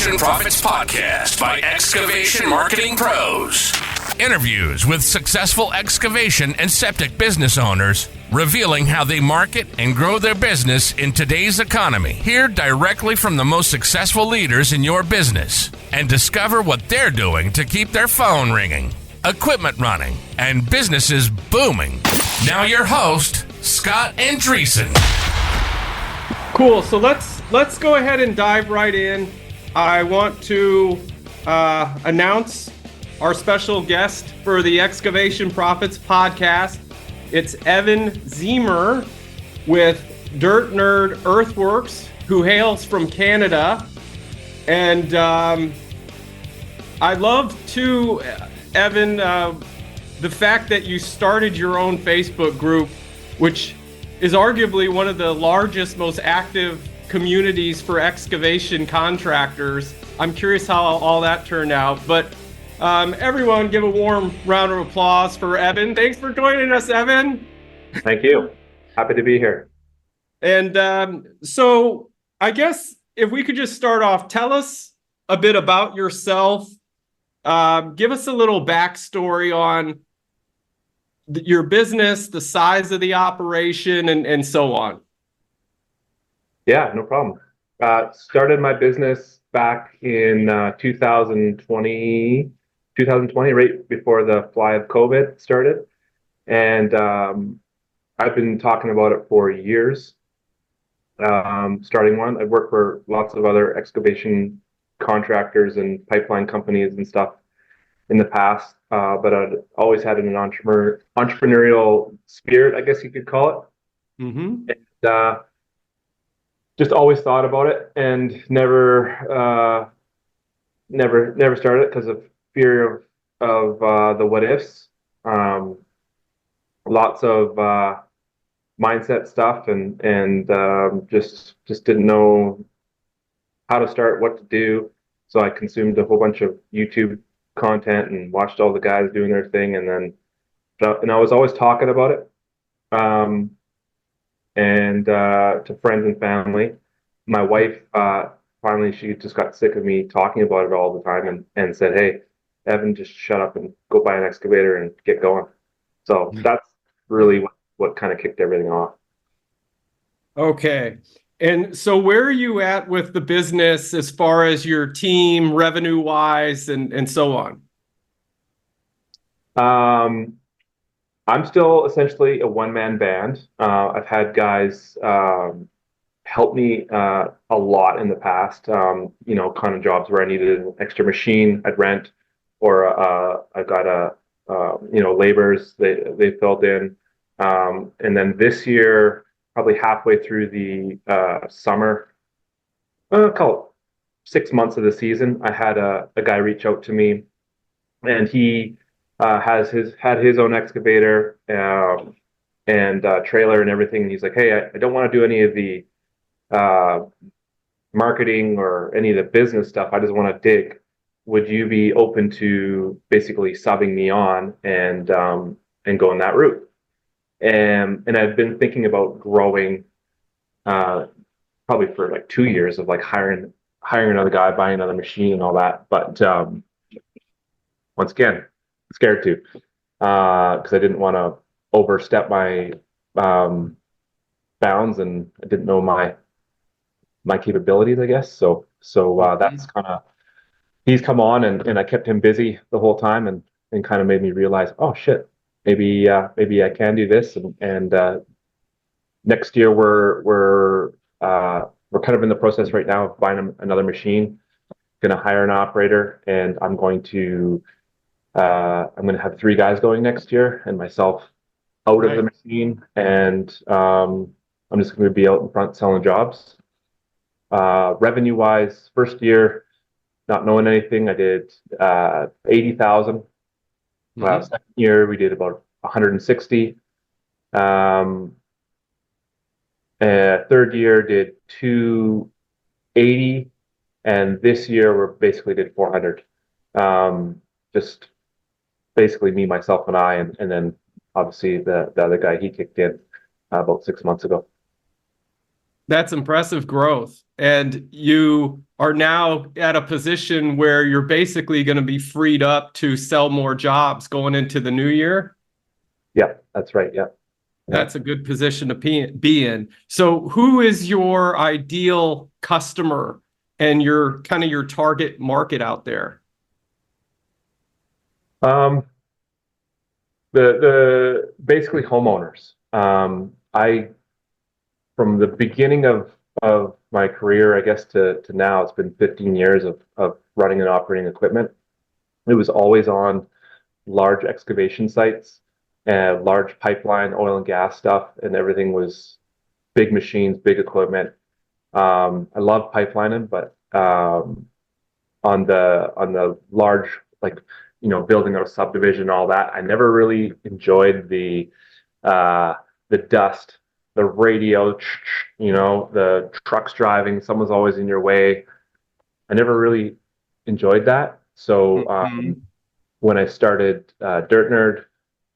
Excavation Profits Podcast by Excavation Marketing Pros. Interviews with successful excavation and septic business owners, revealing how they market and grow their business in today's economy. Hear directly from the most successful leaders in your business and discover what they're doing to keep their phone ringing, equipment running, and businesses booming. Now your host, Scott Andreessen. Cool. So let's go ahead and dive right in. I want to announce our special guest for the Excavation Profits podcast. It's Evan Ziemer with Dirtnerd Earthworks, who hails from Canada. And I love too, Evan, the fact that you started your own Facebook group, which is arguably one of the largest, most active communities for excavation contractors. I'm curious how all that turned out, but everyone give a warm round of applause for Evan. Thanks for joining us, Evan. Thank you. Happy to be here. And so I guess if we could just start off, tell us a bit about yourself. Give us a little backstory on your business, the size of the operation, and so on. Yeah, no problem. Started my business back in 2020, right before the fly of COVID started. And I've been talking about it for years, starting one. I worked for lots of other excavation contractors and pipeline companies and stuff in the past, but I'd always had an entrepreneurial spirit, I guess you could call it. Mm-hmm. And just always thought about it and never started it because of fear of the what ifs. Lots of mindset stuff and just didn't know how to start, what to do. So I consumed a whole bunch of YouTube content and watched all the guys doing their thing, and I was always talking about it. And to friends and family. My wife, finally, she just got sick of me talking about it all the time and said, "Hey, Evan, just shut up and go buy an excavator and get going." So that's really what kind of kicked everything off. Okay. And so where are you at with the business as far as your team, revenue-wise, and so on? I'm still essentially a one-man band. I've had guys help me a lot in the past, kind of jobs where I needed an extra machine I'd rent, or I got laborers they filled in. And then this year, probably halfway through the summer, call it 6 months of the season, I had a guy reach out to me, and he had his own excavator and trailer and everything. And he's like, "Hey, I don't want to do any of the marketing or any of the business stuff. I just want to dig. Would you be open to basically subbing me on and going that route?" And I've been thinking about growing probably for like 2 years of like hiring another guy, buying another machine and all that. But once again, scared to, because I didn't want to overstep my bounds, and I didn't know my capabilities, I guess. So that's kind of, he's come on and I kept him busy the whole time, and kind of made me realize, oh shit, maybe I can do this. And next year we're kind of in the process right now of buying another machine. Going to hire an operator, and I'm going to have 3 guys going next year, and myself out of the machine, and I'm just going to be out in front selling jobs. Revenue wise, first year, not knowing anything, I did 80,000. Second year, we did about 160. Third year did 280, and this year we're basically did 400. Just basically me, myself, and I, and then obviously the other guy, he kicked in about 6 months ago. That's impressive growth. And you are now at a position where you're basically going to be freed up to sell more jobs going into the new year. Yeah, that's right. Yeah. Yeah. That's a good position to be in. So who is your ideal customer and your kind of your target market out there? Um, the basically homeowners. I from the beginning of my career, I guess to now, it's been 15 years of running and operating equipment. It was always on large excavation sites and large pipeline, oil and gas stuff, and everything was big machines, big equipment. I love pipelining, but on the large, like, building out a subdivision and all that, I never really enjoyed the dust, the radio, the trucks driving, someone's always in your way. I never really enjoyed that. So when I started Dirtnerd,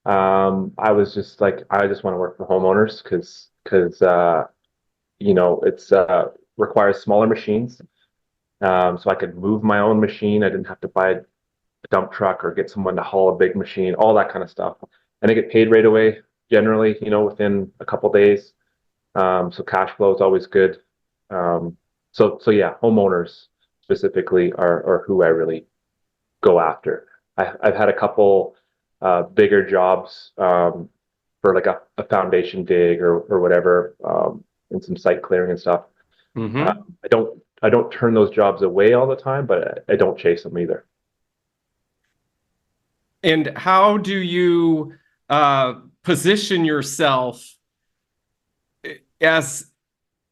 I was just like, I just want to work for homeowners because it's requires smaller machines. So I could move my own machine. I didn't have to buy a dump truck or get someone to haul a big machine, all that kind of stuff. And I get paid right away, generally, within a couple days. So cash flow is always good. So yeah, homeowners specifically are who I really go after. I've had a couple bigger jobs for like a foundation dig or whatever, and some site clearing and stuff. Mm-hmm. I don't turn those jobs away all the time, but I don't chase them either. And how do you position yourself as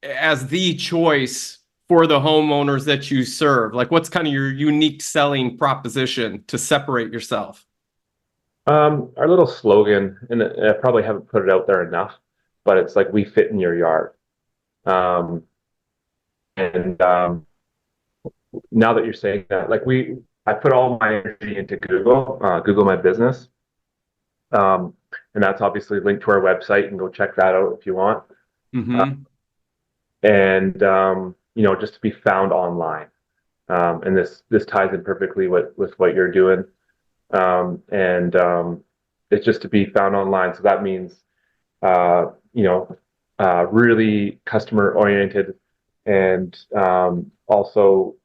the choice for the homeowners that you serve? Like, what's kind of your unique selling proposition to separate yourself? Our little slogan, and I probably haven't put it out there enough, but it's like, we fit in your yard. Um, and Now that you're saying that, like, I put all my energy into Google My Business. And that's obviously linked to our website. You can go check that out if you want. Mm-hmm. And just to be found online. And this ties in perfectly with what you're doing. And It's just to be found online. So that means, really customer oriented, and also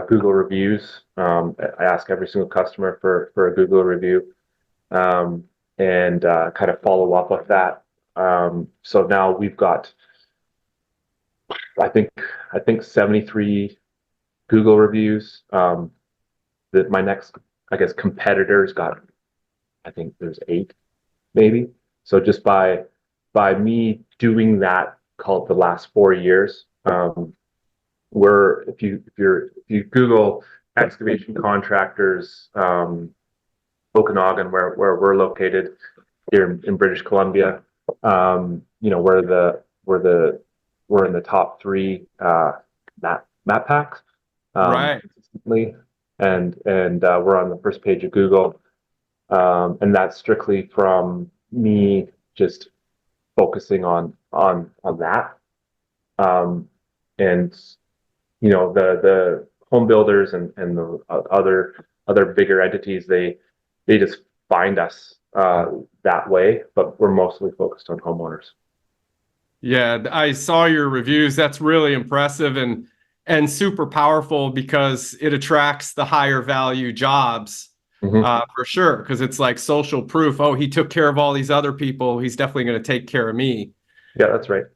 Google reviews. I ask every single customer for a Google review, and kind of follow up with that. So now we've got, I think 73 Google reviews. That my next, I guess, competitors got, I think there's 8, maybe. So just by me doing that, called the last 4 years, if you Google excavation contractors, Okanagan, where we're located here in British Columbia, we're in the top 3 map packs, Right. consistently, and we're on the first page of Google, and that's strictly from me just focusing on that, and the home builders and the other bigger entities, they just find us that way, but we're mostly focused on homeowners. Yeah, I saw your reviews. That's really impressive and super powerful, because it attracts the higher value jobs, Mm-hmm. for sure. Because it's like social proof. Oh, he took care of all these other people. He's definitely going to take care of me. Yeah, that's right.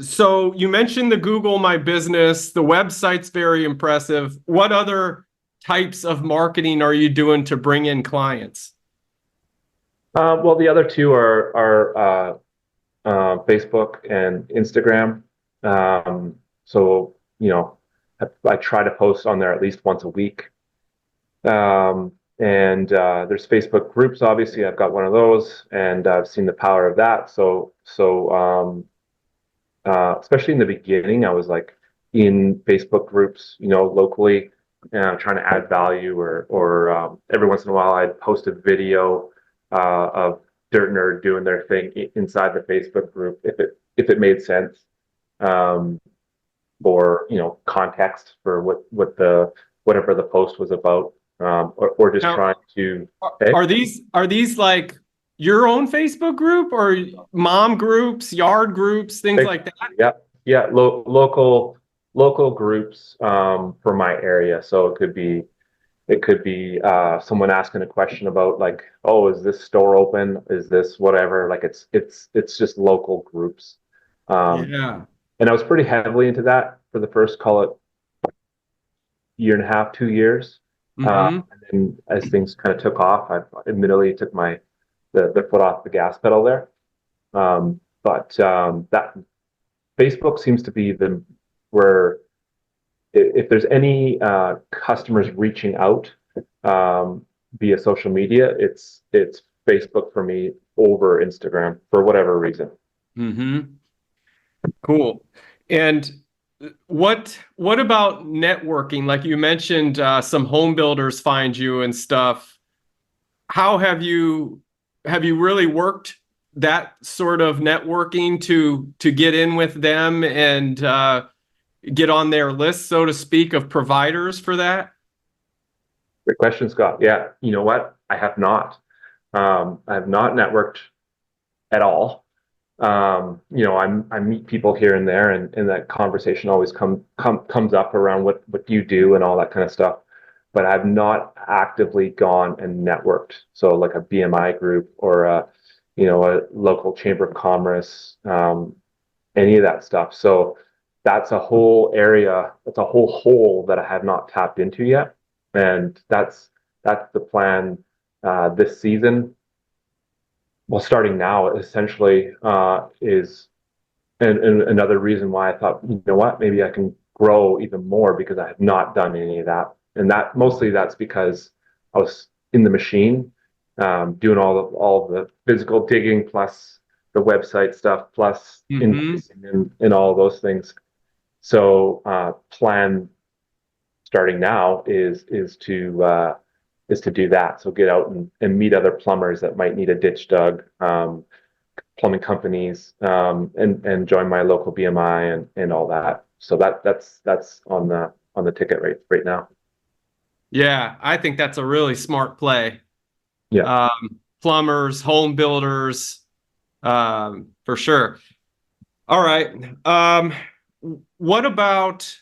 So you mentioned the Google My Business. The website's very impressive. What other types of marketing are you doing to bring in clients? Well, the other two are Facebook and Instagram. So I try to post on there at least once a week. And There's Facebook groups. Obviously, I've got one of those, and I've seen the power of that. Especially in the beginning, I was like in Facebook groups, locally, trying to add value, or every once in a while I'd post a video of Dirtnerd doing their thing inside the Facebook group, if it made sense. um, for context for whatever the post was about, or just Now, trying to. are these like your own Facebook group or mom groups, yard groups, things like that? Yeah, yeah, local groups for my area. So it could be someone asking a question about like, oh, is this store open? Is this whatever? Like it's just local groups. Um, Yeah. and I was pretty heavily into that for the first, call it, year and a half, 2 years. Mm-hmm. And then as things kind of took off, I admittedly took the foot off the gas pedal there. But that Facebook seems to be the where if there's any customers reaching out via social media, it's Facebook for me over Instagram for whatever reason. Mm-hmm. Cool. And what about networking? Like you mentioned, some home builders find you and stuff. How have you really worked that sort of networking to get in with them and get on their list, so to speak, of providers for that? Great question, Scott. Yeah, you know what? I have not. I have not networked at all. I meet people here and there, and that conversation always comes up around what do you do and all that kind of stuff. But I've not actively gone and networked. So like a BMI group or a local chamber of commerce, any of that stuff. So that's a whole area. That's a whole hole that I have not tapped into yet, and that's the plan this season. Well, starting now, essentially, is and another reason why I thought, you know what, maybe I can grow even more because I have not done any of that. And that mostly that's because I was in the machine, doing all the physical digging plus the website stuff plus Mm-hmm. invoicing and all of those things. So plan starting now is to do that. So get out and meet other plumbers that might need a ditch dug, plumbing companies, and join my local BMI and all that. So that's on the ticket right now. Yeah, I think that's a really smart play. Yeah, Plumbers, home builders, for sure. All right. What about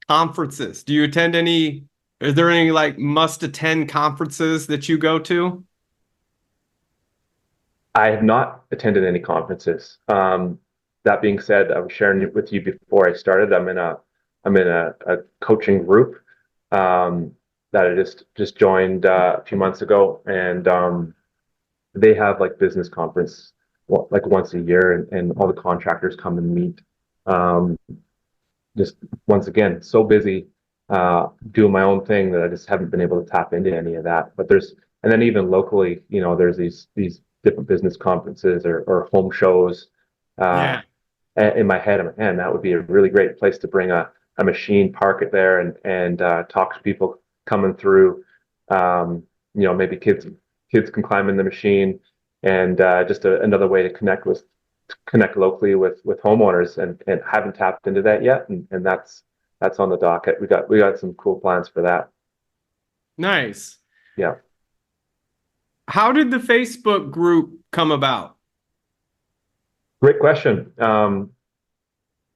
conferences? Do you attend any? Are there any like must attend conferences that you go to? I have not attended any conferences. That being said, I was sharing it with you before I started. I'm in a coaching group that I just joined a few months ago, and they have like business conference like once a year, and all the contractors come and meet. Um, just once again, so busy doing my own thing that I just haven't been able to tap into any of that. But and then even locally, there's these different business conferences or home shows. Uh, Yeah. in my head, I'm like, man, that would be a really great place to bring a machine, park it there, and talk to people coming through. Maybe kids can climb in the machine, and just another way to connect locally with homeowners, and haven't tapped into that yet, and that's on the docket. We got some cool plans for that. Nice. Yeah, How did the Facebook group come about? great question.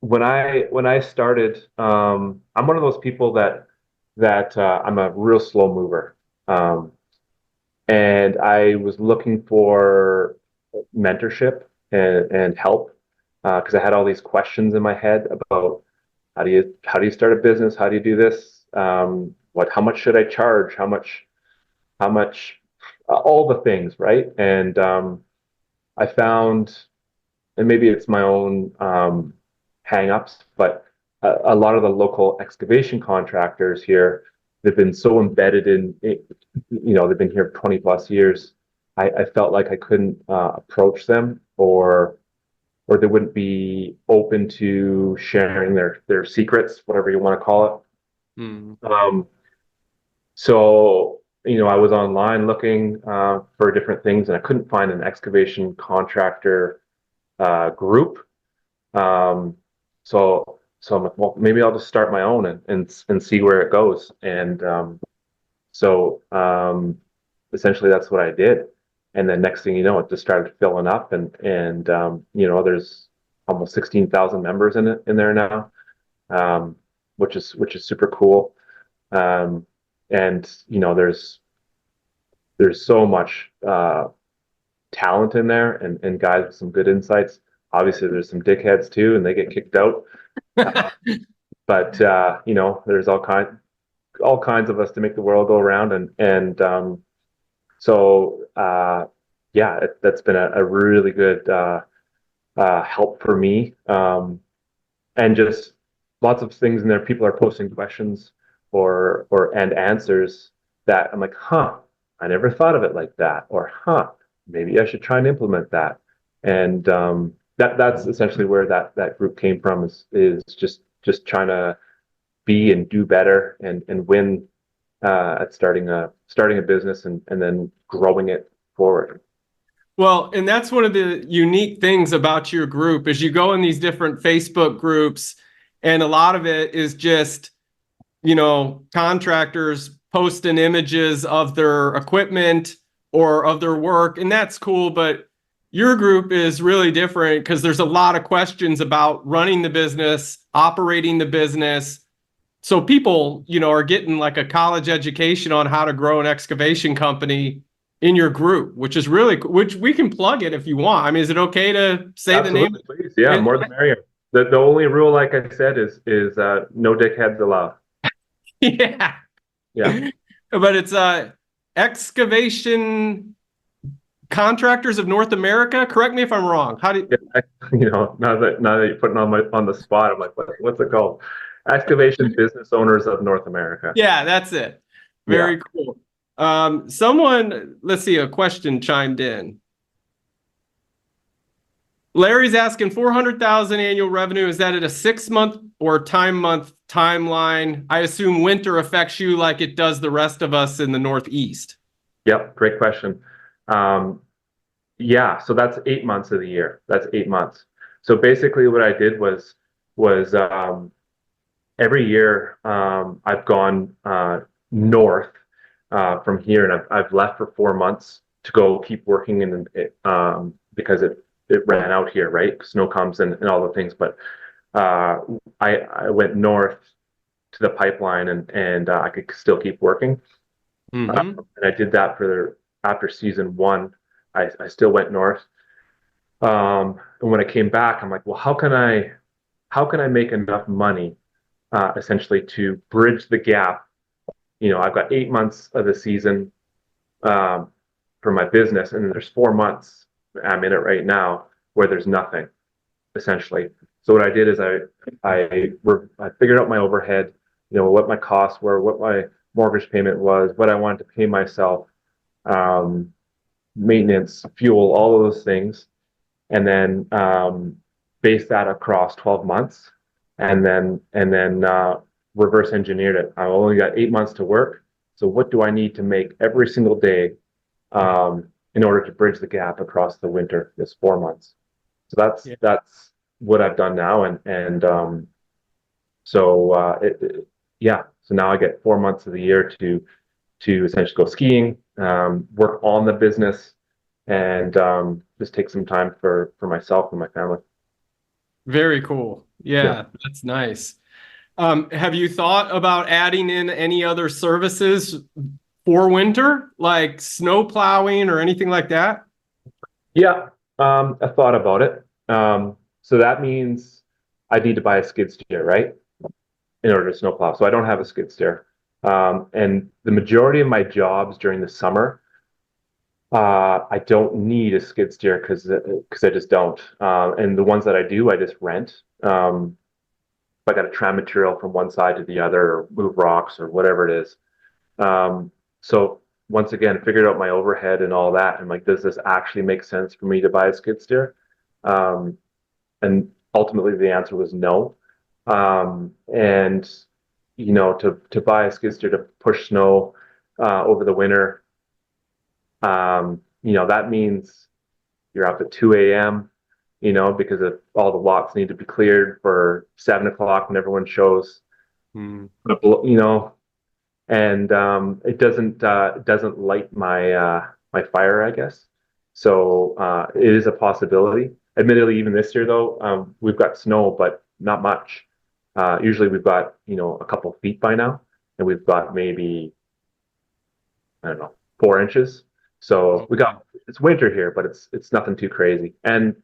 When I started, I'm one of those people that I'm a real slow mover, and I was looking for mentorship and help because I had all these questions in my head about how do you start a business? How do you do this? How much should I charge? How much all the things, right? And I found, and maybe it's my own hang-ups, but a lot of the local excavation contractors here, they've been so embedded in it, they've been here 20 plus years. I felt like I couldn't approach them, or they wouldn't be open to sharing their secrets, whatever you want to call Hmm. it. So I was online looking for different things, and I couldn't find an excavation contractor group. so I'm like, well, maybe I'll just start my own and see where it goes. And so essentially that's what I did. And then next thing you know, it just started filling up, and there's almost 16,000 members in there now, which is super cool. And there's so much talent in there, and guys with some good insights. Obviously, there's some dickheads too, and they get kicked out. But there's all kinds of us to make the world go around, and so yeah, that's been a really good help for me, and just lots of things in there. People are posting questions and answers that I'm like, huh, I never thought of it like that, or huh, maybe I should try and implement that. And that's essentially where that group came from, is just trying to be and do better and win at starting a business, and then growing it forward. Well, and that's one of the unique things about your group is you go in these different Facebook groups, and a lot of it is just, contractors posting images of their equipment or of their work, and that's cool. But your group is really different because there's a lot of questions about running the business, operating the business. So people, are getting like a college education on how to grow an excavation company in your group, which is really cool. Which we can plug it if you want. I mean, is it okay to say Absolutely, the name? please. Yeah, more the merrier. The only rule, like I said, is no dickheads allowed. Yeah. Yeah. But it's Excavation Contractors of North America. Correct me if I'm wrong. How do you... Yeah, now that you're putting on the spot, I'm like, what's it called? Excavation Business Owners of North America. Yeah, that's it. Very cool. Let's see, a question chimed in. Larry's asking 400,000 annual revenue. Is that at a 6-month or month timeline? I assume winter affects you like it does the rest of us in the Northeast. Yep, great question. Yeah, so that's 8 months of the year. That's 8 months. So basically, what I did was every year I've gone north from here, and I've left for 4 months to go keep working because it ran out here, right? Snow comes and all the things, but I went north to the pipeline, and I could still keep working. And I did that after season 1. I still went north. And when I came back, I'm like, well, how can I make enough money essentially to bridge the gap? I've got 8 months of the season for my business, and then there's 4 months, I'm in it right now, where there's nothing, essentially. So what I did is I figured out my overhead, what my costs were, what my mortgage payment was, what I wanted to pay myself, maintenance, fuel, all of those things, and then base that across 12 months, and then reverse engineered it. I only got 8 months to work, so what do I need to make every single day in order to bridge the gap across the winter, this 4 months? So that's what I've done now, and so now I get 4 months of the year to essentially go skiing, work on the business, and just take some time for myself and my family. Very cool. Yeah, that's nice. Have you thought about adding in any other services for winter, like snow plowing or anything like that? Yeah, I thought about it. So that means I need to buy a skid steer, right, in order to snowplow. So I don't have a skid steer. And the majority of my jobs during the summer, I don't need a skid steer because I just don't. And the ones that I do, I just rent. If I got to tram material from one side to the other, or move rocks, or whatever it is. So once again, figured out my overhead and all that, and like, does this actually make sense for me to buy a skid steer? And ultimately, the answer was no. And to buy a skid steer to push snow over the winter, that means you're up at 2 a.m. because of all the lots need to be cleared for 7 o'clock when everyone shows. Mm. And it doesn't light my fire, I guess. So it is a possibility. Admittedly, even this year though, we've got snow, but not much. Usually we've got a couple feet by now, and we've got maybe, I don't know, 4 inches. So it's winter here, but it's nothing too crazy, and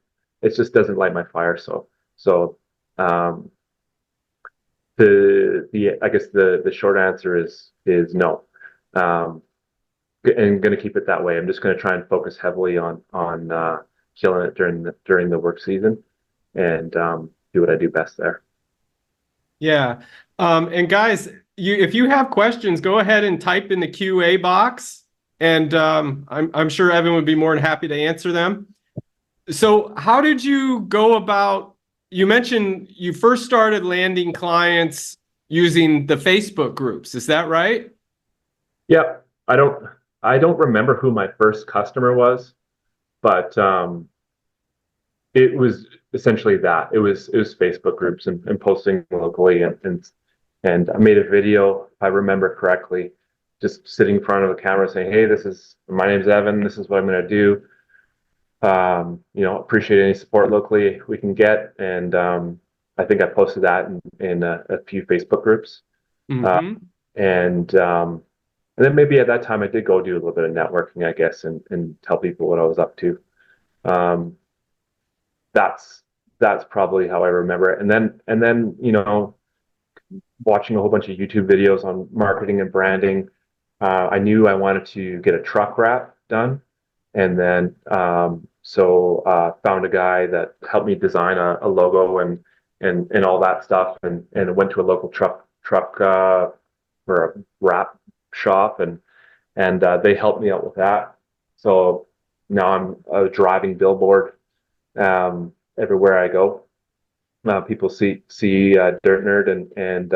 it just doesn't light my fire. So um, the I guess the short answer is no. And going to keep it that way. I'm just going to try and focus heavily on killing it during the work season, and do what I do best there. Yeah. And guys, if you have questions, go ahead and type in the QA box, and I'm sure Evan would be more than happy to answer them. So how did you go about, you mentioned you first started landing clients using the Facebook groups. Is that right? Yep. I don't remember who my first customer was, but it was essentially that. It was Facebook groups and posting locally, and I made a video, if I remember correctly, just sitting in front of a camera saying, "Hey, my name's Evan. This is what I'm going to do. Appreciate any support locally we can get." And I think I posted that in a few Facebook groups. Mm-hmm. And then maybe at that time I did go do a little bit of networking, I guess, and tell people what I was up to. That's probably how I remember it. And then watching a whole bunch of YouTube videos on marketing and branding, I knew I wanted to get a truck wrap done, and then found a guy that helped me design a logo and all that stuff, and went to a local truck or a wrap shop, and they helped me out with that. So now I'm a driving billboard everywhere I go. People see Dirtnerd, and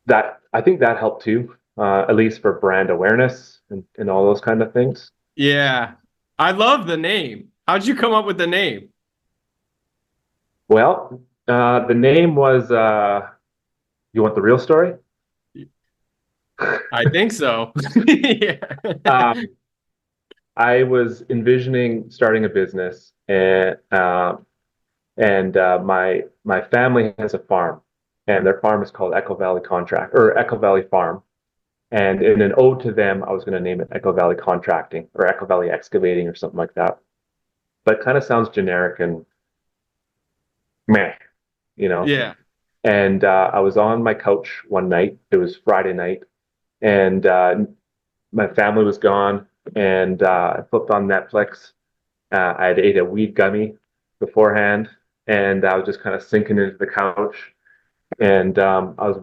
that, I think that helped too, at least for brand awareness and all those kind of things. Yeah. I love the name. How'd you come up with the name? Well, the name was, you want the real story? I think so. Yeah. I was envisioning starting a business, and my family has a farm, and their farm is called Echo Valley Echo Valley Farm. And in an ode to them, I was going to name it Echo Valley Contracting or Echo Valley Excavating or something like that. But it kind of sounds generic and meh, Yeah. And I was on my couch one night. It was Friday night, and my family was gone, and I flipped on Netflix. I had ate a weed gummy beforehand, and I was just kind of sinking into the couch, and I was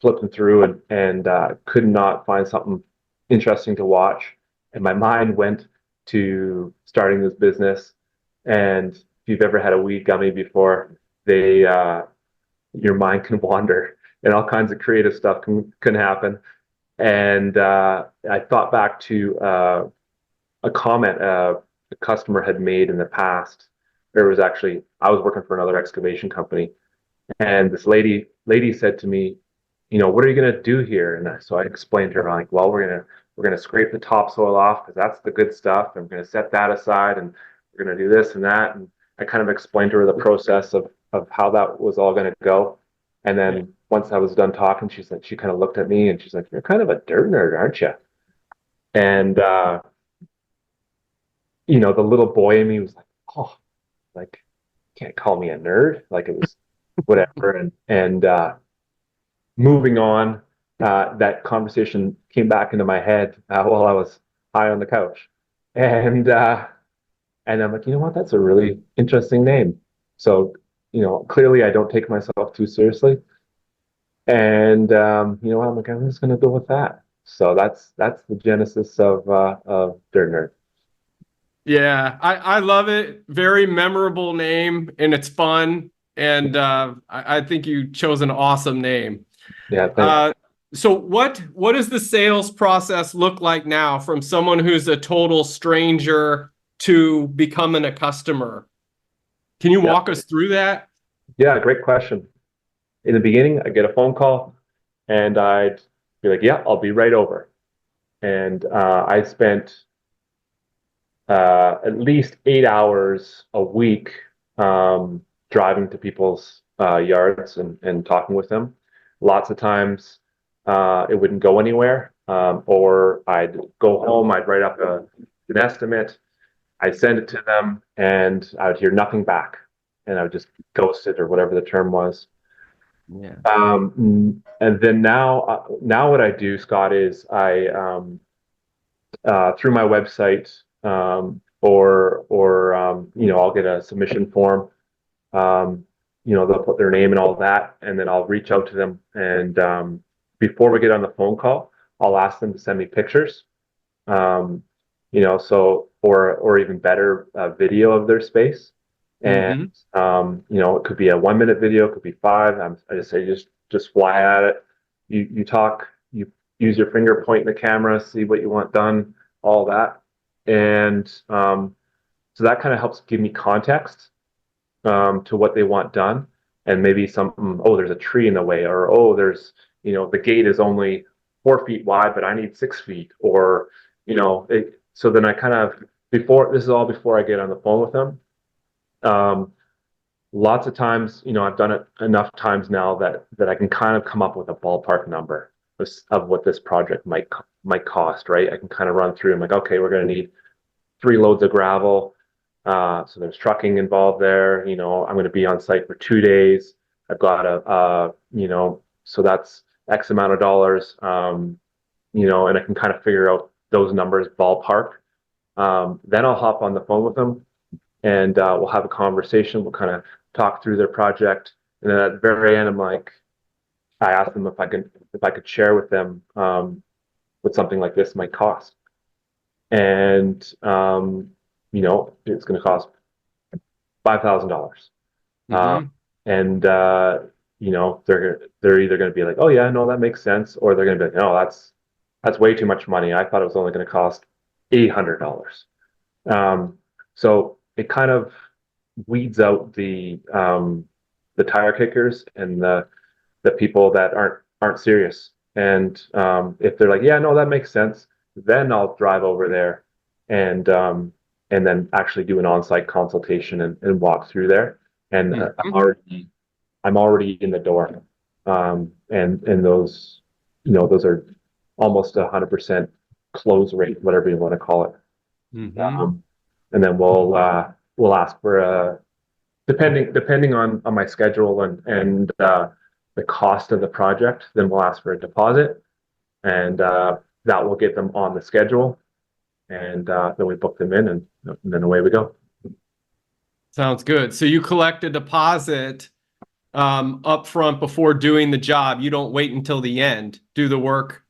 flipping through and could not find something interesting to watch, and my mind went to starting this business. And if you've ever had a weed gummy before, your mind can wander, and all kinds of creative stuff can happen. And I thought back to a comment a customer had made in the past. I was working for another excavation company, and this lady said to me, "What are you going to do here?" And so I explained to her, like, "Well, we're gonna scrape the topsoil off because that's the good stuff, and we're going to set that aside, and we're going to do this and that." And I kind of explained to her the process of how that was all going to go. And then once I was done talking, she kind of looked at me and she's like, "You're kind of a dirt nerd, aren't you?" And the little boy in me was like, "Oh, like, can't call me a nerd." Like, it was whatever. And moving on, that conversation came back into my head while I was high on the couch, and I'm like, you know what? That's a really interesting name. So, clearly I don't take myself too seriously, and I'm like, I'm just going to go with that. So that's the genesis of Dirtnerd. Yeah, I love it. Very memorable name, and it's fun. And I think you chose an awesome name. Yeah. So what does the sales process look like now from someone who's a total stranger to becoming a customer? Can you walk us through that? Yeah, great question. In the beginning, I get a phone call and I'd be like, yeah, I'll be right over. And I spent at least 8 hours a week driving to people's yards and talking with them. Lots of times it wouldn't go anywhere, or I'd go home, I'd write up an estimate, I'd send it to them, and I would hear nothing back, and I would just ghost it or whatever the term was. Yeah. And then now what I do, Scott, is I through my website, or I'll get a submission form. They'll put their name and all that, and then I'll reach out to them. And before we get on the phone call, I'll ask them to send me pictures. Or even better, video of their space. And it could be a 1 minute video, it could be five. I just say just fly at it. You talk, you use your finger, point in the camera, see what you want done, all that. And so that kind of helps give me context to what they want done. And maybe something, oh, there's a tree in the way, or oh, there's, the gate is only 4 feet wide, but I need 6 feet, or, so then I kind of, this is all before I get on the phone with them. Lots of times, I've done it enough times now that I can kind of come up with a ballpark number of what this project might cost, right? I can kind of run through. I'm like, okay, we're going to need 3 loads of gravel. So there's trucking involved there. I'm going to be on site for 2 days. I've got so that's X amount of dollars. And I can kind of figure out those numbers ballpark. Then I'll hop on the phone with them, and we'll have a conversation. We'll kind of talk through their project, and then at the very end, I ask them if I could share with them what something like this might cost, and it's going to cost $5,000, and they're either going to be like, oh yeah, no, that makes sense, or they're going to be like, no, that's way too much money. I thought it was only going to cost $800. So it kind of weeds out the tire kickers and the people that aren't serious. And if they're like, yeah, no, that makes sense, then I'll drive over there and then actually do an on-site consultation and walk through there. And I'm already in the door. And those, those are almost 100% close rate, whatever you want to call it. And then we'll ask for depending on my schedule and the cost of the project, then we'll ask for a deposit, and that will get them on the schedule, and then we book them in, and then away we go. Sounds good. So you collect a deposit up front before doing the job. You don't wait until the end, do the work.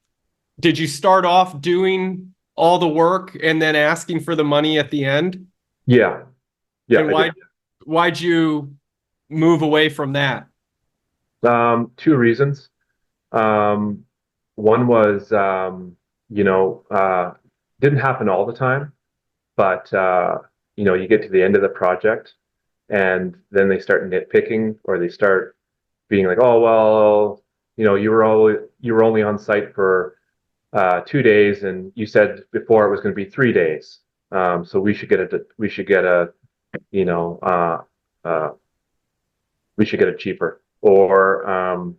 Did you start off doing all the work and then asking for the money at the end? Yeah. And why'd you move away from that? 2 reasons. One was, didn't happen all the time, but you get to the end of the project, and then they start nitpicking, or they start being like, oh well, you were only on site for 2 days, and you said before it was going to be 3 days. So we should get a cheaper, or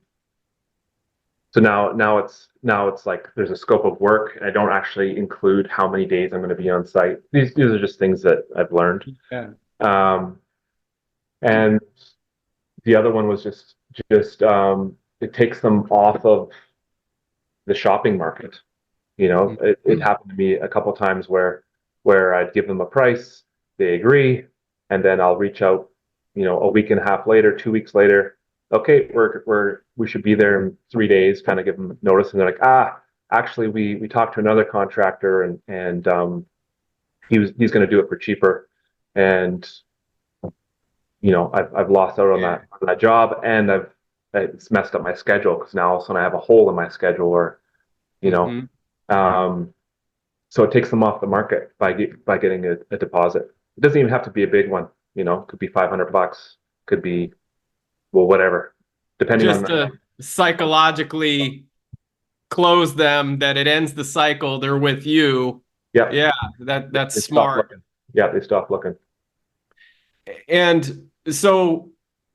so now it's like there's a scope of work, and I don't actually include how many days I'm going to be on site. These are just things that I've learned. Yeah. And the other one was just it takes them off of the shopping market. It happened to me a couple times where I'd give them a price, they agree, and then I'll reach out, a week and a half later, 2 weeks later. Okay, we should be there in 3 days. Kind of give them notice, and they're like, actually, we talked to another contractor, and he's going to do it for cheaper, and I've lost out on that job, and it's messed up my schedule, because now all of a sudden I have a hole in my schedule, or so it takes them off the market by getting a deposit. It doesn't even have to be a big one. could be $500, could be, well, whatever, depending Just on to psychologically close them that it ends the cycle, they're with you. yeah, Yeah, that's they stop smart. looking. Yeah, they stop looking. And so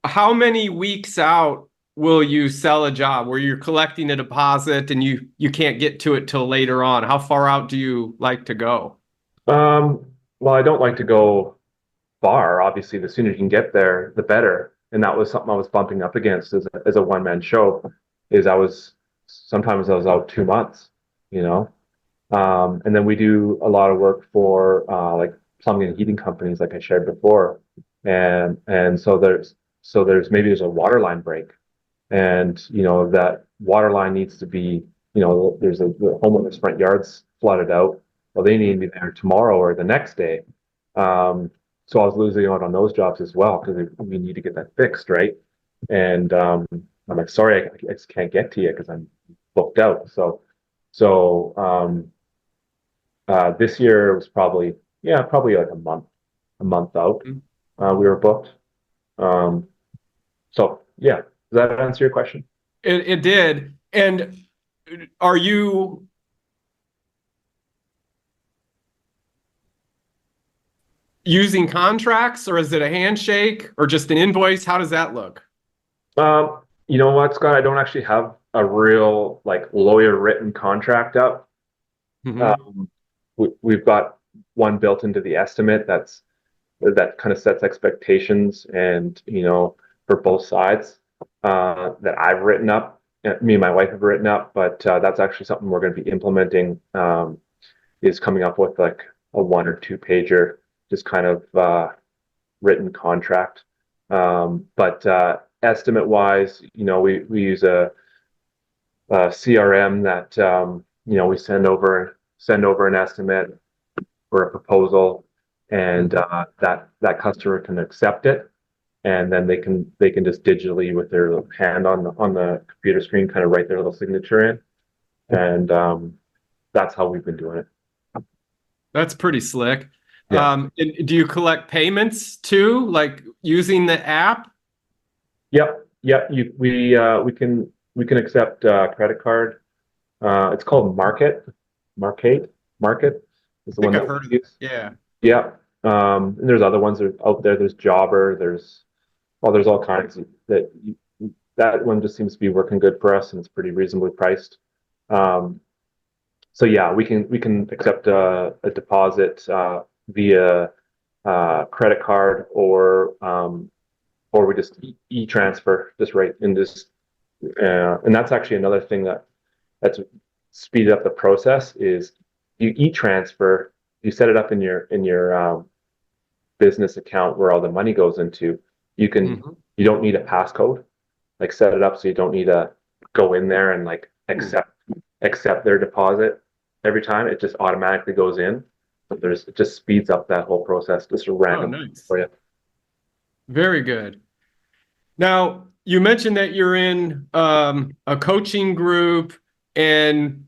how many weeks out will you sell a job where you're collecting a deposit and you can't get to it till later on? How far out do you like to go? Well, I don't like to go far. Obviously, the sooner you can get there, the better. And that was something I was bumping up against as a one-man show, is sometimes I was out 2 months, you know. And then we do a lot of work for like plumbing and heating companies, like I shared before. And so there's maybe there's a water line break, and that water line needs to be, there's the homeowner's front yard's flooded out. Well, they need to be there tomorrow or the next day. So I was losing out on those jobs as well because we need to get that fixed, right? And I'm like, sorry, I just can't get to you because I'm booked out. So this year was probably like a month out. We were booked. So yeah, does that answer your question? It did. And are you using contracts, or is it a handshake or just an invoice? How does that look? You know what, Scott? I don't actually have a real like lawyer written contract up. Mhm. We've got one built into the estimate that kind of sets expectations, and for both sides, that I've written up. Me and my wife have written up, but that's actually something we're going to be implementing. Is coming up with like a 1 or 2 pager, just kind of written contract. But estimate wise, we use a CRM that we send over an estimate for a proposal, and that customer can accept it, and then they can just digitally with their hand on the computer screen kind of write their little signature in, and that's how we've been doing it. That's pretty slick. Yeah. And do you collect payments too, like using the app? Yep. Yeah. We can accept credit card. It's called Market is the I one think I've that heard of we it. use. Yeah. Yeah. And there's other ones that are out there. There's Jobber. There's all kinds that one just seems to be working good for us, and it's pretty reasonably priced. Um, so yeah, we can accept a deposit via credit card, or we just e-transfer just right in this. And that's actually another thing that's speeded up the process is you e-transfer, you set it up in your business account where all the money goes into. You don't need a passcode, like set it up so you don't need to go in there and like accept their deposit every time. It just automatically goes in. But it just speeds up that whole process. Just a random Nice. for you. Very good. Now, you mentioned that you're in a coaching group, and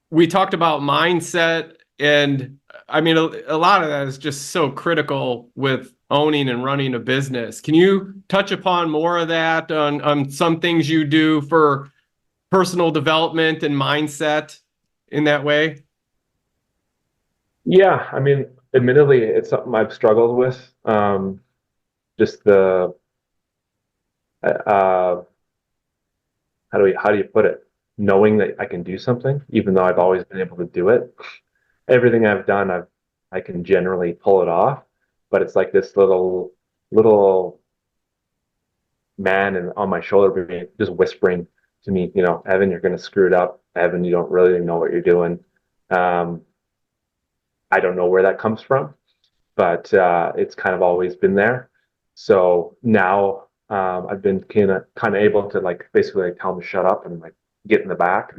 we talked about mindset. And I mean, a lot of that is just so critical with owning and running a business. Can you touch upon more of that on some things you do for personal development and mindset in that way? Yeah, I mean, admittedly, it's something I've struggled with. Just the how do you put it? Knowing that I can do something, even though I've always been able to do it. Everything I've done, I can generally pull it off, but it's like this little man on my shoulder just whispering to me, Evan, you're going to screw it up. Evan, you don't really know what you're doing. I don't know where that comes from, but it's kind of always been there. So now I've been kind of able to like basically like tell him to shut up and like get in the back.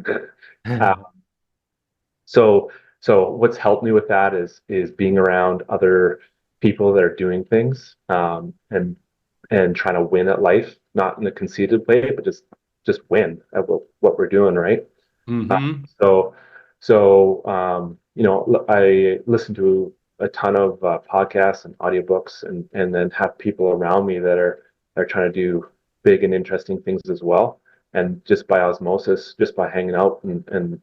So what's helped me with that is being around other people that are doing things, and trying to win at life, not in a conceited way, but just win at what we're doing, right? Mm-hmm. So I listen to a ton of podcasts and audiobooks, and then have people around me that are trying to do big and interesting things as well. And just by osmosis, just by hanging out and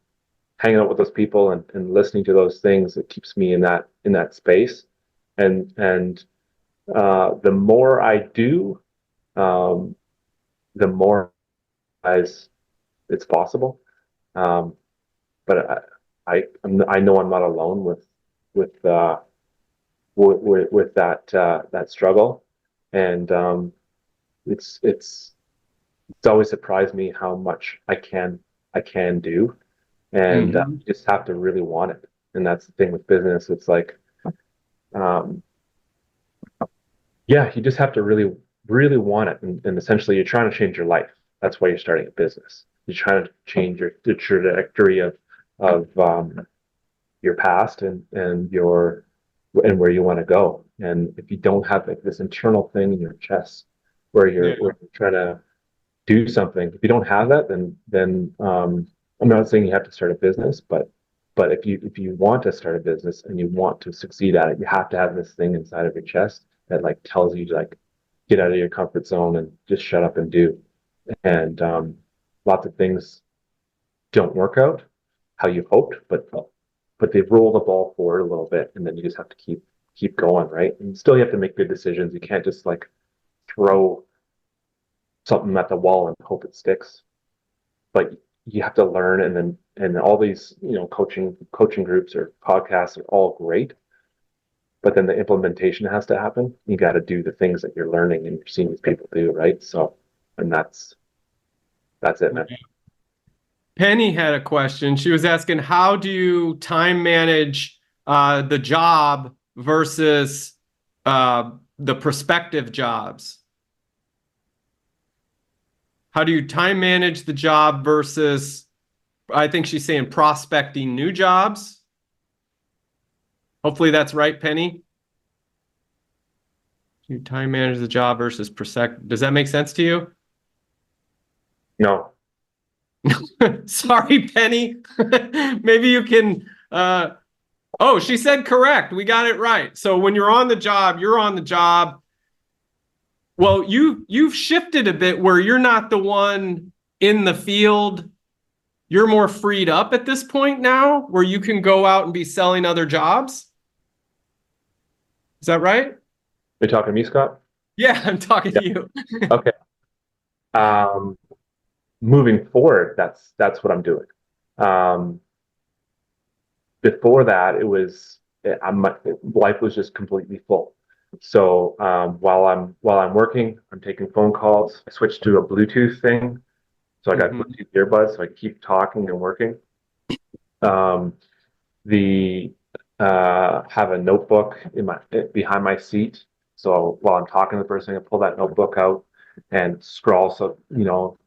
hanging out with those people and listening to those things, it keeps me in that space. And the more I do, the more as it's possible. But I know I'm not alone with that struggle, and it's always surprised me how much I can do, and you just have to really want it. And that's the thing with business. It's like, yeah, you just have to really want it, and essentially you're trying to change your life. That's why you're starting a business. You're trying to change the trajectory of your past and where you want to go. And if you don't have like this internal thing in your chest where you're trying to do something, if you don't have that, then I'm not saying you have to start a business, but if you want to start a business and you want to succeed at it, you have to have this thing inside of your chest that like tells you to like get out of your comfort zone and just shut up and do. And lots of things don't work out how you hoped, but they roll the ball forward a little bit, and then you just have to keep going, right? And still, you have to make good decisions. You can't just like throw something at the wall and hope it sticks. But you have to learn, and all these coaching groups or podcasts are all great, but then the implementation has to happen. You got to do the things that you're learning and you're seeing these people do, right? So, and that's it, man. Penny had a question. She was asking, how do you time manage the job versus the prospective jobs? How do you time manage the job versus, I think she's saying, prospecting new jobs? Hopefully that's right, Penny. You time manage the job versus prospect. Does that make sense to you? No. Sorry, Penny. Maybe you can. Oh, she said correct. We got it right. So when you're on the job, you're on the job. Well, you've shifted a bit where you're not the one in the field. You're more freed up at this point now, where you can go out and be selling other jobs. Is that right? You're talking to me, Scott? Yeah, I'm talking to you. Okay. Moving forward, that's what I'm doing. Before that, life was just completely full. So while I'm working, I'm taking phone calls. I switched to a Bluetooth thing, so I got Bluetooth earbuds, so I keep talking and working. Have a notebook behind my seat, so while I'm talking to the person, I pull that notebook out and scroll, so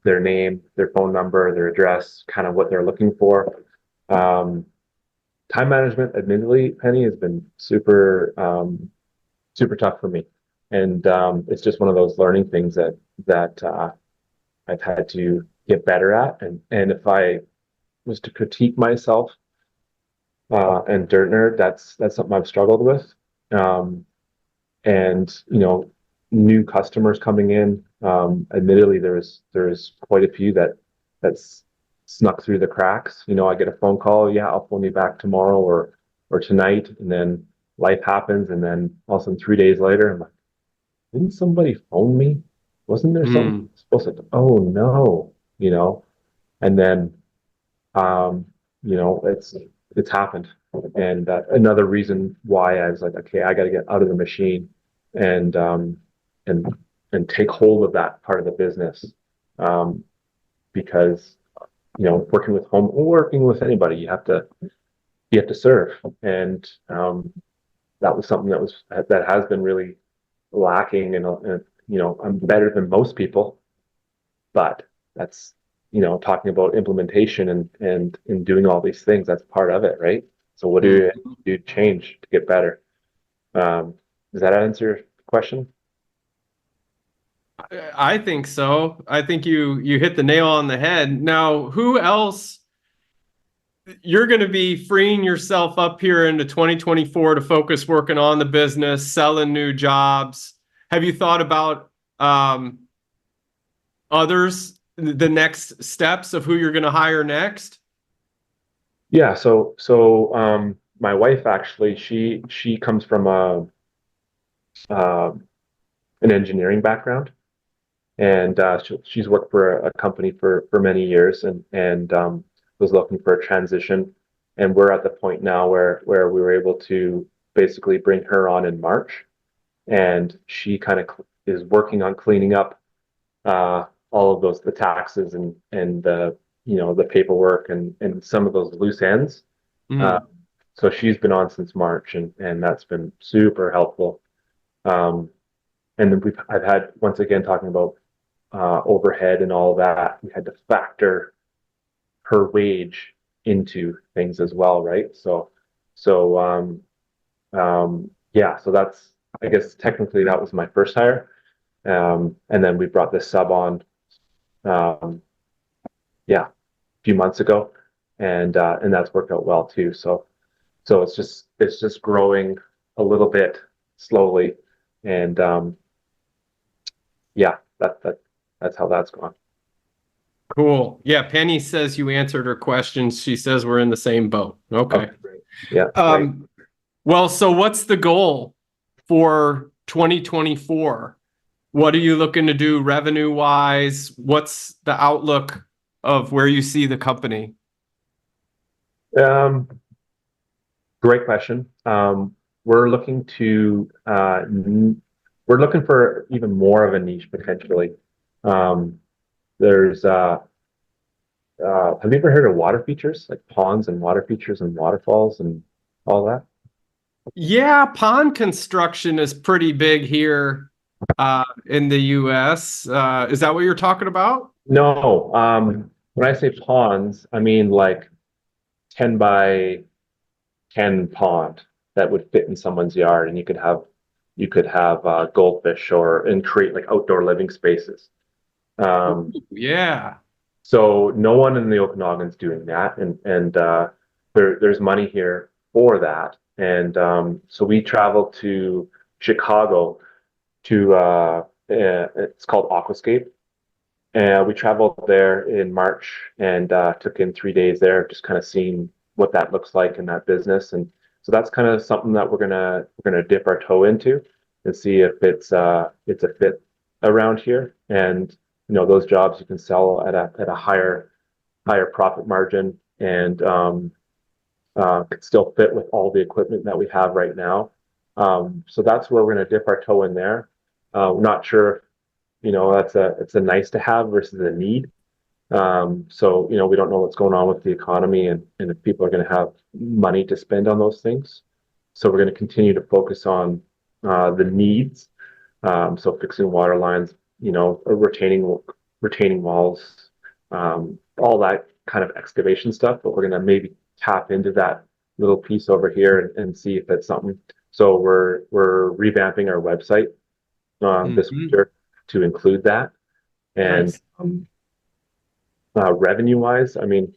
their name, their phone number, their address, kind of what they're looking for. Time management, admittedly, Penny, has been super tough for me, and it's just one of those learning things that I've had to get better at. And if I was to critique myself and Dirtnerd, that's something I've struggled with. And new customers coming in. Admittedly, there's quite a few that's snuck through the cracks. I get a phone call, yeah, I'll phone you back tomorrow or tonight, and then life happens, and then all of a sudden 3 days later, I'm like, didn't somebody phone me? Wasn't there something supposed to? Oh no, and then it's happened, and another reason why I was like, okay, I got to get out of the machine and take hold of that part of the business, because working with anybody, you have to serve, and that was something that has been really lacking, and I'm better than most people, but that's talking about implementation and doing all these things, that's part of it, right? So what do you do to change to get better? Does that answer the question? I think so. I think you hit the nail on the head. Now, who else you're going to be freeing yourself up here into 2024 to focus working on the business, selling new jobs. Have you thought about others, the next steps of who you're going to hire next? Yeah, so my wife actually, she comes from uh, an engineering background, and she's worked for a company for many years, and was looking for a transition. And we're at the point now where we were able to basically bring her on in March, and she kind of is working on cleaning up all of the taxes and the the paperwork and some of those loose ends. Uh, Mm. so she's been on since March, and that's been super helpful. Um, and then I've had, once again, talking about overhead and all that, we had to factor her wage into things as well, right? So yeah, so that's, I guess technically that was my first hire. And then we brought this sub on, um, yeah, a few months ago, and that's worked out well too. So it's just growing a little bit slowly, and yeah, that's how that's gone. Cool. Yeah, Penny says you answered her questions. She says we're in the same boat. Okay. Okay, great. Yeah, great. Well, so what's the goal for 2024? What are you looking to do revenue wise? What's the outlook of where you see the company? Um, Great question. We're looking to we're looking for even more of a niche potentially. Um, there's have you ever heard of water features, like ponds and water features and waterfalls and all that? Yeah, pond construction is pretty big here in the US. Is that what you're talking about? No. When I say ponds, I mean like 10 by 10 pond that would fit in someone's yard, and you could have goldfish or and create like outdoor living spaces. Um, Yeah. so no one in the Okanagan's doing that, and there's money here for that. And so we traveled to Chicago to it's called Aquascape, and we traveled there in March and took in 3 days there, just kind of seeing what that looks like in that business. And so that's kind of something that we're gonna dip our toe into and see if it's a fit around here. And those jobs you can sell at a higher profit margin, and could still fit with all the equipment that we have right now. So that's where we're gonna dip our toe in there. We're not sure, it's a nice to have versus a need. So we don't know what's going on with the economy, and if people are going to have money to spend on those things. So we're going to continue to focus on the needs. So fixing water lines, retaining walls, all that kind of excavation stuff. But we're going to maybe tap into that little piece over here and see if it's something. So we're revamping our website this Mhm. winter to include that. And Nice. revenue wise, I mean,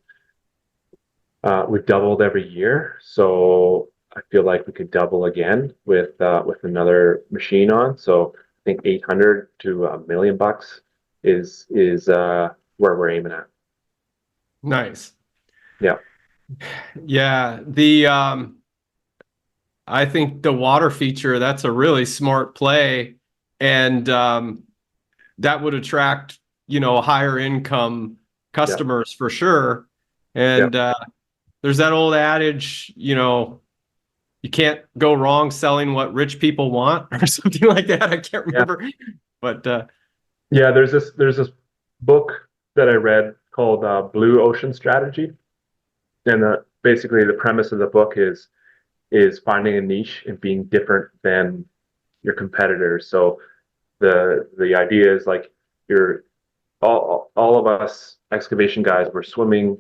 we've doubled every year, so I feel like we could double again with another machine on. So I think 800 to $1 million is where we're aiming at. Nice. Yeah, Yeah, the I think the water feature, that's a really smart play, and that would attract, higher income yeah, customers for sure. yeah, And there's that old adage, you can't go wrong selling what rich people want or something like that. I can't yeah, remember, but yeah. There's this book that I read called Blue Ocean Strategy, and basically the premise of the book is finding a niche and being different than your competitors. So the idea is like you're all of us excavation guys were swimming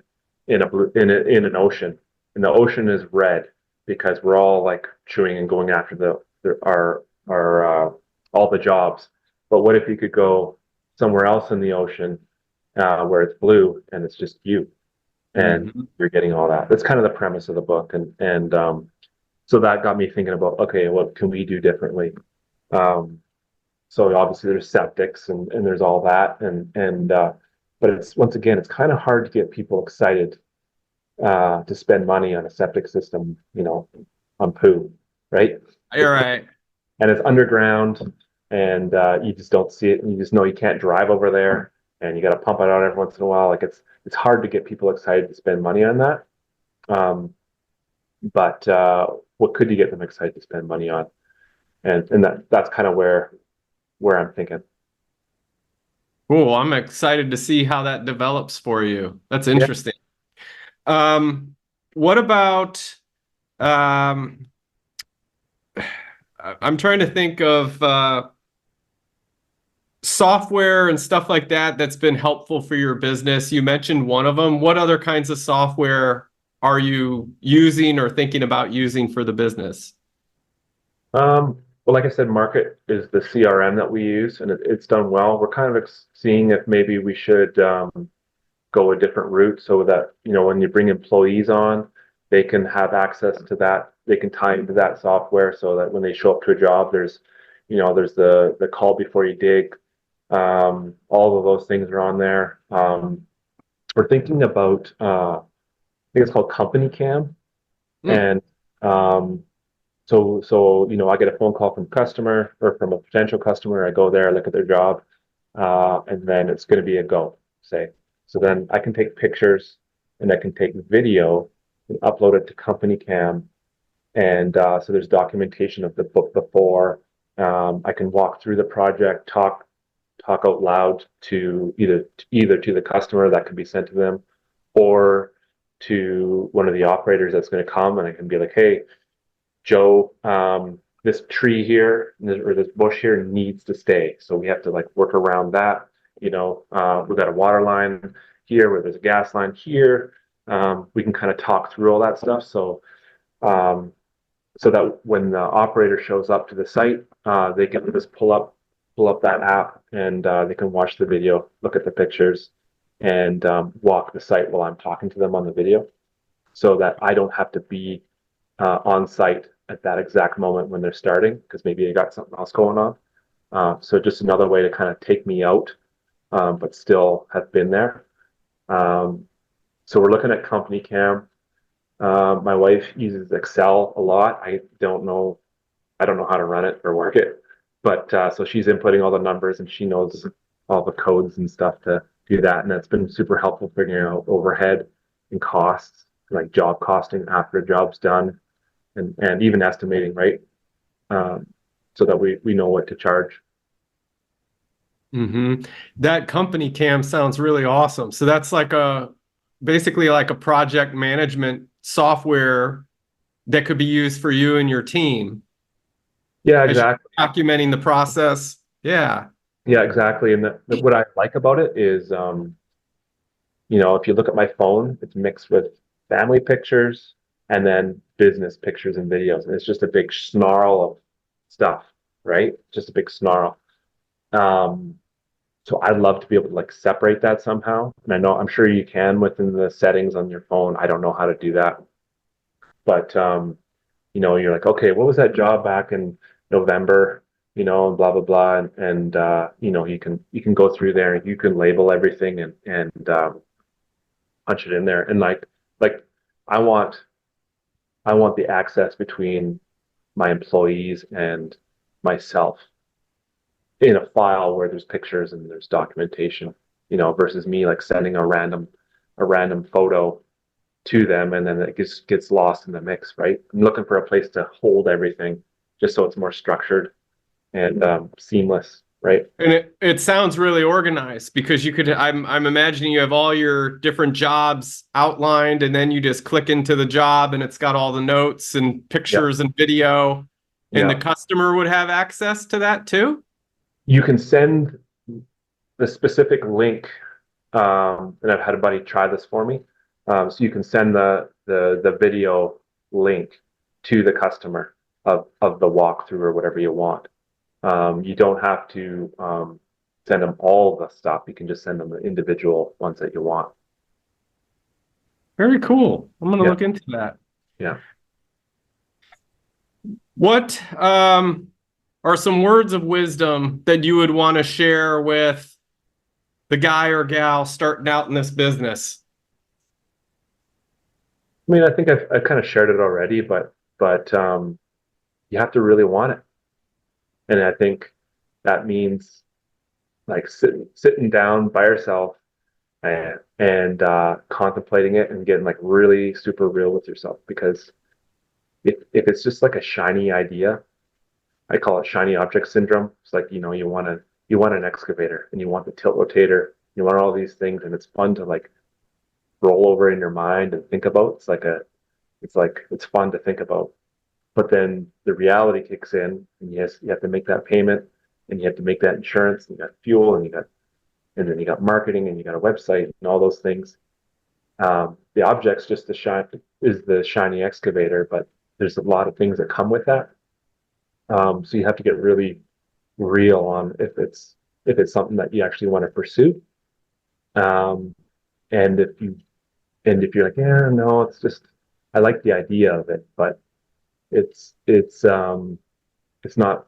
in an ocean, and the ocean is red because we're all like chewing and going after our all the jobs. But what if you could go somewhere else in the ocean where it's blue and it's just you? and you're getting all that. That's kind of the premise of the book, and so that got me thinking about, okay, what can we do differently? So obviously there's septics and there's all that, and but it's once again it's kind of hard to get people excited to spend money on a septic system, on poo, right? You're right. And it's underground, and you just don't see it, and you just know you can't drive over there, and you got to pump it out every once in a while. Like it's hard to get people excited to spend money on that. But what could you get them excited to spend money on? And that's kind of where I'm thinking. Cool. I'm excited to see how that develops for you. That's Yeah. interesting. What about I'm trying to think of software and stuff like that that's been helpful for your business. You mentioned one of them. What other kinds of software are you using or thinking about using for the business? Well, like I said, Market is the CRM that we use, and it's done well. We're kind of seeing if maybe we should go a different route so that, when you bring employees on, they can have access to that. They can tie into that software so that when they show up to a job, there's the call before you dig. All of those things are on there. We're thinking about, I think it's called Company Cam. And so I get a phone call from a customer or from a potential customer. I go there, look at their job, and then it's going to be a go, say. So then I can take pictures and I can take video and upload it to Company Cam. And so there's documentation of the book before. I can walk through the project, talk out loud to either to the customer that can be sent to them, or to one of the operators that's going to come, and I can be like, hey, Joe, this tree here or this bush here needs to stay. So we have to work around that. We've got a water line here where there's a gas line here. We can kind of talk through all that stuff. So that when the operator shows up to the site, they can just pull up that app, and they can watch the video, look at the pictures, and walk the site while I'm talking to them on the video, so that I don't have to be on site at that exact moment when they're starting, because maybe they got something else going on. So just another way to kind of take me out, but still have been there. So we're looking at Company Cam. My wife uses Excel a lot. I don't know how to run it or work it, but so she's inputting all the numbers, and she knows all the codes and stuff to do that, and that's been super helpful figuring out overhead and costs, like job costing after a job's done, and even estimating, right? So that we know what to charge. That Company Cam sounds really awesome. So that's basically like a project management software that could be used for you and your team. Yeah, exactly. Documenting the process. Yeah. Yeah, exactly. And what I like about it is, if you look at my phone, it's mixed with family pictures and then business pictures and videos. And it's just a big snarl of stuff, right? Just a big snarl. So I'd love to be able to separate that somehow. And I'm sure you can within the settings on your phone. I don't know how to do that. But, you're like, okay, what was that job back in November, and blah, blah, blah. And you can go through there and you can label everything and punch it in there. And I want the access between my employees and myself in a file where there's pictures and there's documentation, versus me sending a random photo to them, and then it gets lost in the mix, right? I'm looking for a place to hold everything, just so it's more structured and seamless, right? And it sounds really organized, because I'm imagining you have all your different jobs outlined, and then you just click into the job and it's got all the notes and pictures and video, and the customer would have access to that too? You can send the specific link, and I've had a buddy try this for me. So you can send the video link to the customer of the walkthrough or whatever you want. You don't have to send them all the stuff. You can just send them the individual ones that you want. Very cool. I'm going to Yeah. look into that. Yeah. What are some words of wisdom that you would want to share with the guy or gal starting out in this business? I mean, I think I've kind of shared it already, but you have to really want it. And I think that means like sitting down by yourself and contemplating it and getting like really super real with yourself. Because if it's just like a shiny idea, I call it shiny object syndrome. It's like, you want an excavator and you want the tilt rotator, you want all these things, and it's fun to like roll over in your mind and think about. It's fun to think about. But then the reality kicks in, and yes, you have to make that payment, and you have to make that insurance, and you got fuel, and then you got marketing, and you got a website, and all those things. The object's just the shiny excavator, but there's a lot of things that come with that. So you have to get really real on if it's something that you actually want to pursue. Um, and if you're like, yeah, no, it's just I like the idea of it, but it's not.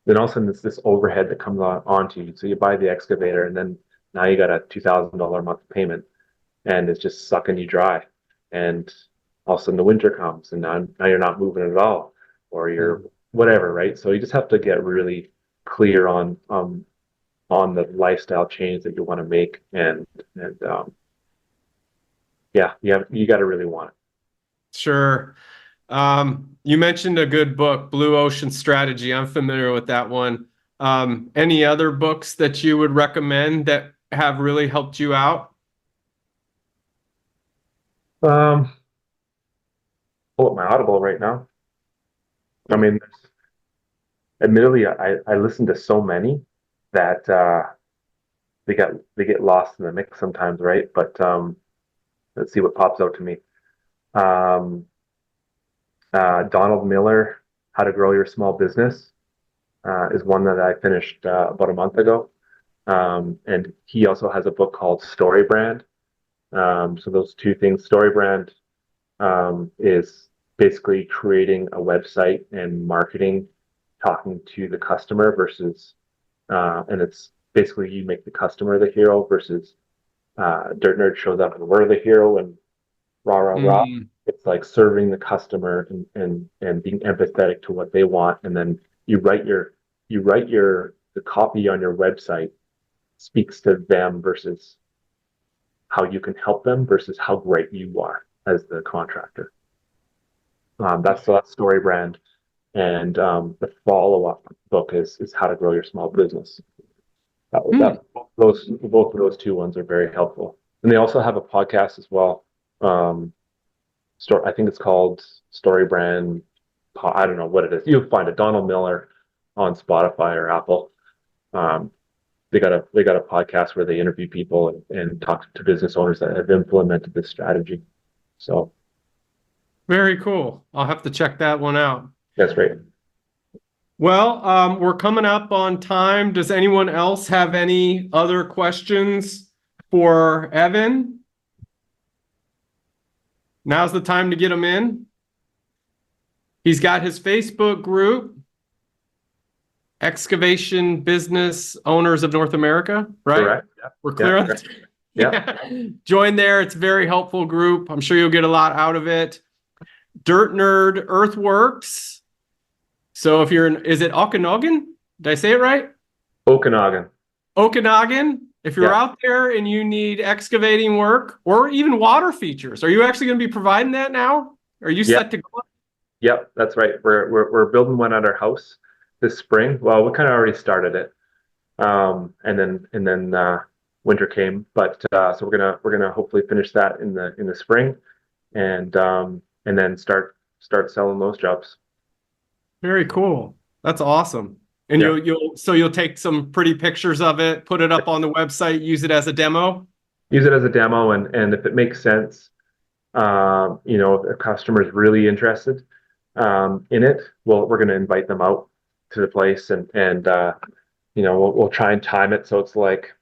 Then all of a sudden it's this overhead that comes onto you. So you buy the excavator, and then now you got a $2,000 a month payment, and it's just sucking you dry. And all of a sudden the winter comes, and now you're not moving at all, or you're whatever, right? So you just have to get really clear on the lifestyle change that you want to make, and yeah, you got to really want it. Sure. You mentioned a good book, Blue Ocean Strategy. I'm familiar with that one. Any other books that you would recommend that have really helped you out? Pull up my Audible right now. I mean, admittedly, I listen to so many that they get lost in the mix sometimes, right? But let's see what pops out to me. Um, Donald Miller, How to Grow Your Small Business, is one that I finished about a month ago. And he also has a book called Story Brand. So those two things, Story Brand is basically creating a website and marketing, talking to the customer versus, and it's basically you make the customer the hero versus Dirtnerd shows up and we're the hero and rah rah rah. It's like serving the customer and being empathetic to what they want, and then you write the copy on your website speaks to them versus how you can help them versus how great you are as the contractor. That's Story Brand, and the follow-up book is How to Grow Your Small Business. Both of those two ones are very helpful, and they also have a podcast as well. I think it's called Story Brand. I don't know what it is. You'll find it. Donald Miller on Spotify or Apple. They got a podcast where they interview people and talk to business owners that have implemented this strategy. So very cool. I'll have to check that one out. that's great. Well, we're coming up on time. Does anyone else have any other questions for Evan? Now's the time to get him in. He's got his Facebook group, Excavation Business Owners of North America, right? Correct. Yeah. We're clear on that? Yeah. Join there. It's a very helpful group. I'm sure you'll get a lot out of it. Dirtnerd Earthworks. So if is it Okanagan? Did I say it right? Okanagan. If you're out there and you need excavating work or even water features, are you actually going to be providing that now? Are you set to go? Yep, that's right. We're building one at our house this spring. Well, we kind of already started it, and then winter came. But so we're gonna hopefully finish that in the spring, and then start selling those jobs. Very cool. That's awesome. And you'll take some pretty pictures of it, put it up on the website, use it as a demo. Use it as a demo, and if it makes sense, if a customer is really interested in it, we're going to invite them out to the place, and we'll try and time it so it's like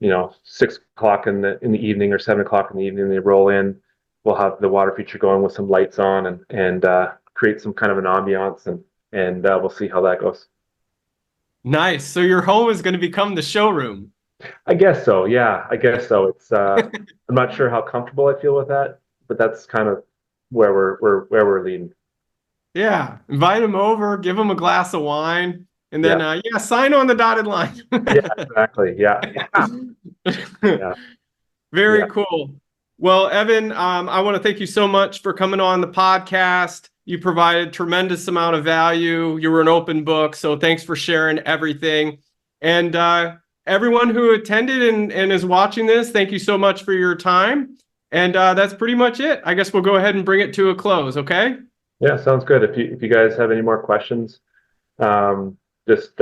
6 o'clock in the evening or 7 o'clock in the evening. They roll in. We'll have the water feature going with some lights on and create some kind of an ambiance, and we'll see how that goes. Nice. So your home is going to become the showroom. I guess so. Yeah, I guess so. It's I'm not sure how comfortable I feel with that, but that's kind of where we're leading. Yeah. Invite them over, give them a glass of wine, and then sign on the dotted line. Yeah, exactly. Yeah. Yeah. Very cool. Well, Evan, I want to thank you so much for coming on the podcast. You provided tremendous amount of value. You were an open book, so thanks for sharing everything. And everyone who attended and is watching this, thank you so much for your time. And that's pretty much it. I guess we'll go ahead and bring it to a close, okay? Yeah, sounds good. If you guys have any more questions, just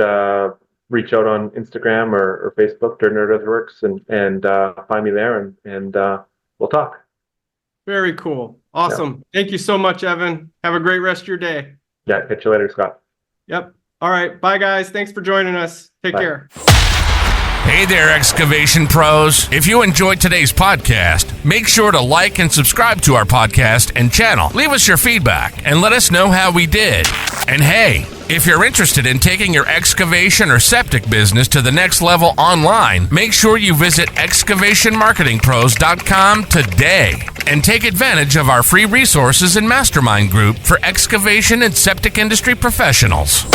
reach out on Instagram or Facebook, Dirtnerd Earthworks, and find me there, and we'll talk. Very cool. Awesome. Yeah. Thank you so much, Evan. Have a great rest of your day. Yeah, catch you later, Scott. Yep. All right. Bye, guys. Thanks for joining us. Take care. Hey there, excavation pros. If you enjoyed today's podcast, make sure to like and subscribe to our podcast and channel. Leave us your feedback and let us know how we did. And hey, if you're interested in taking your excavation or septic business to the next level online, make sure you visit excavationmarketingpros.com today and take advantage of our free resources and mastermind group for excavation and septic industry professionals.